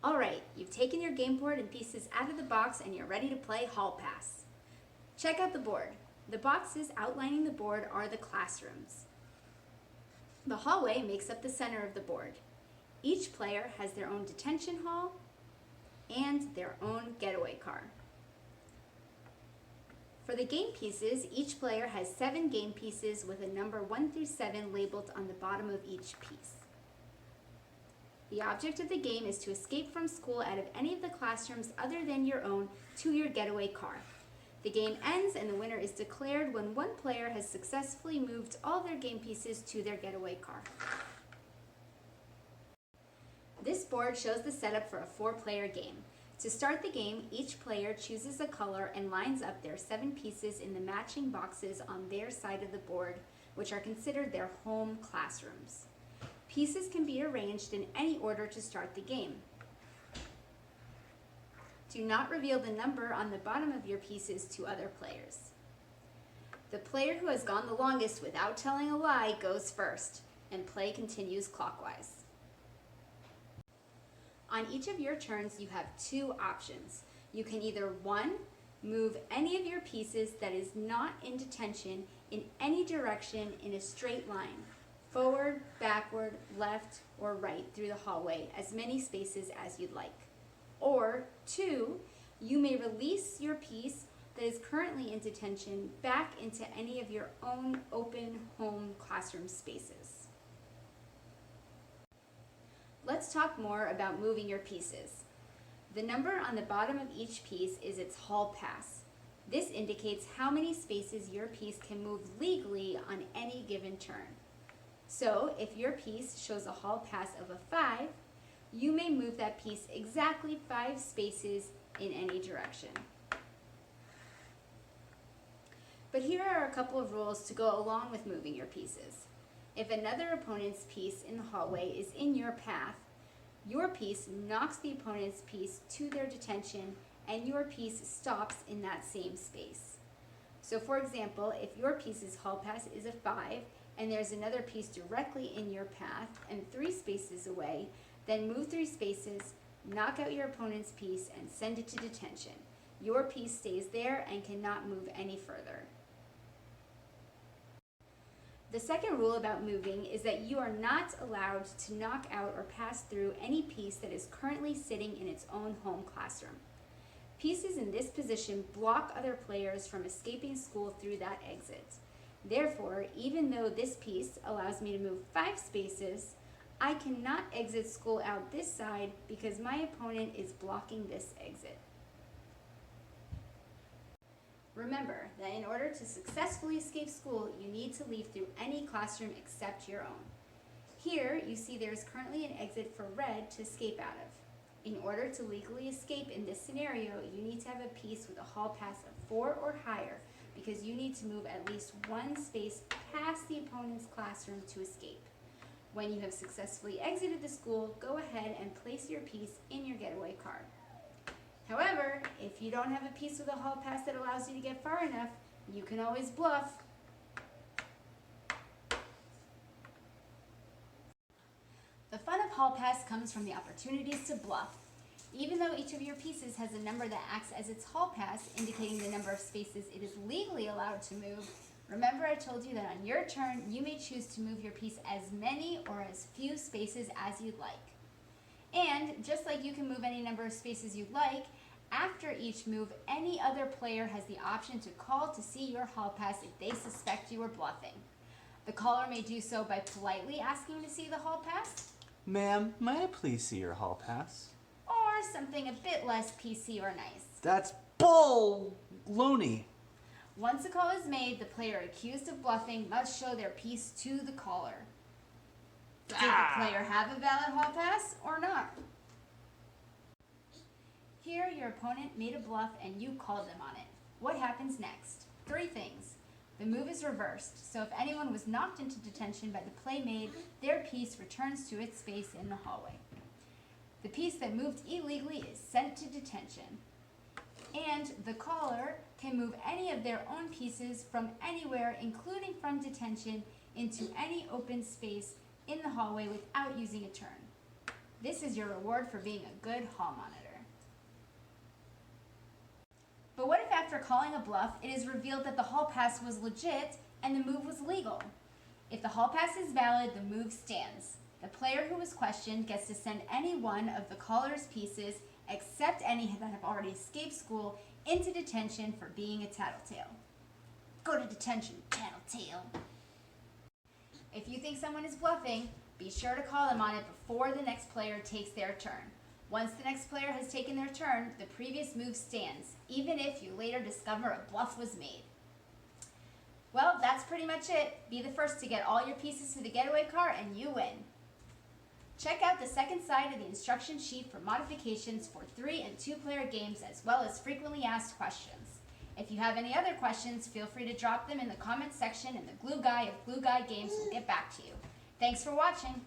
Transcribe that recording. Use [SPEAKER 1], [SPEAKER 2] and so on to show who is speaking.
[SPEAKER 1] All right, you've taken your game board and pieces out of the box and you're ready to play Hall Pass. Check out the board. The boxes outlining the board are the classrooms. The hallway makes up the center of the board. Each player has their own detention hall and their own getaway car. For the game pieces, each player has 7 game pieces with a number 1 through 7 labeled on the bottom of each piece. The object of the game is to escape from school out of any of the classrooms other than your own to your getaway car. The game ends and the winner is declared when one player has successfully moved all their game pieces to their getaway car. This board shows the setup for a 4-player game. To start the game, each player chooses a color and lines up their 7 pieces in the matching boxes on their side of the board, which are considered their home classrooms. Pieces can be arranged in any order to start the game. Do not reveal the number on the bottom of your pieces to other players. The player who has gone the longest without telling a lie goes first, and play continues clockwise. On each of your turns, you have 2 options. You can either 1, move any of your pieces that is not in detention in any direction in a straight line, forward, backward, left, or right through the hallway, as many spaces as you'd like. Or 2, you may release your piece that is currently in detention back into any of your own open home classroom spaces. Let's talk more about moving your pieces. The number on the bottom of each piece is its hall pass. This indicates how many spaces your piece can move legally on any given turn. So, if your piece shows a hall pass of a 5, you may move that piece exactly 5 spaces in any direction. But here are a couple of rules to go along with moving your pieces. If another opponent's piece in the hallway is in your path, your piece knocks the opponent's piece to their detention and your piece stops in that same space. So for example, if your piece's hall pass is a 5, and there's another piece directly in your path and 3 spaces away, then move 3 spaces, knock out your opponent's piece, and send it to detention. Your piece stays there and cannot move any further. The second rule about moving is that you are not allowed to knock out or pass through any piece that is currently sitting in its own home classroom. Pieces in this position block other players from escaping school through that exit. Therefore, even though this piece allows me to move 5 spaces, I cannot exit school out this side because my opponent is blocking this exit. Remember that in order to successfully escape school, you need to leave through any classroom except your own. Here, you see there is currently an exit for red to escape out of. In order to legally escape in this scenario, you need to have a piece with a hall pass of 4 or higher, because you need to move at least 1 space past the opponent's classroom to escape. When you have successfully exited the school, go ahead and place your piece in your getaway car. However, if you don't have a piece with a hall pass that allows you to get far enough, you can always bluff. The fun of Hall Pass comes from the opportunities to bluff. Even though each of your pieces has a number that acts as its hall pass, indicating the number of spaces it is legally allowed to move, remember I told you that on your turn, you may choose to move your piece as many or as few spaces as you'd like. And just like you can move any number of spaces you'd like, after each move, any other player has the option to call to see your hall pass if they suspect you are bluffing. The caller may do so by politely asking to see the hall pass,
[SPEAKER 2] Ma'am, may I please see your hall pass?
[SPEAKER 1] or something a bit less PC or nice.
[SPEAKER 2] That's bull-loney.
[SPEAKER 1] Once a call is made, the player accused of bluffing must show their piece to the caller. Did the player have a valid hall pass or not? Here, your opponent made a bluff and you called them on it. What happens next? 3 things. The move is reversed, so if anyone was knocked into detention by the play made, their piece returns to its space in the hallway. The piece that moved illegally is sent to detention. And the caller can move any of their own pieces from anywhere, including from detention, into any open space in the hallway without using a turn. This is your reward for being a good hall monitor. But what if after calling a bluff, it is revealed that the hall pass was legit and the move was legal? If the hall pass is valid, the move stands. The player who was questioned gets to send any one of the caller's pieces, except any that have already escaped school, into detention for being a tattletale. Go to detention, tattletale. If you think someone is bluffing, be sure to call them on it before the next player takes their turn. Once the next player has taken their turn, the previous move stands, even if you later discover a bluff was made. Well, that's pretty much it. Be the first to get all your pieces to the getaway car and you win. Check out the second side of the instruction sheet for modifications for 3 and 2 player games, as well as frequently asked questions. If you have any other questions, feel free to drop them in the comments section and the Glue Guy of Glue Guy Games will get back to you. Thanks for watching.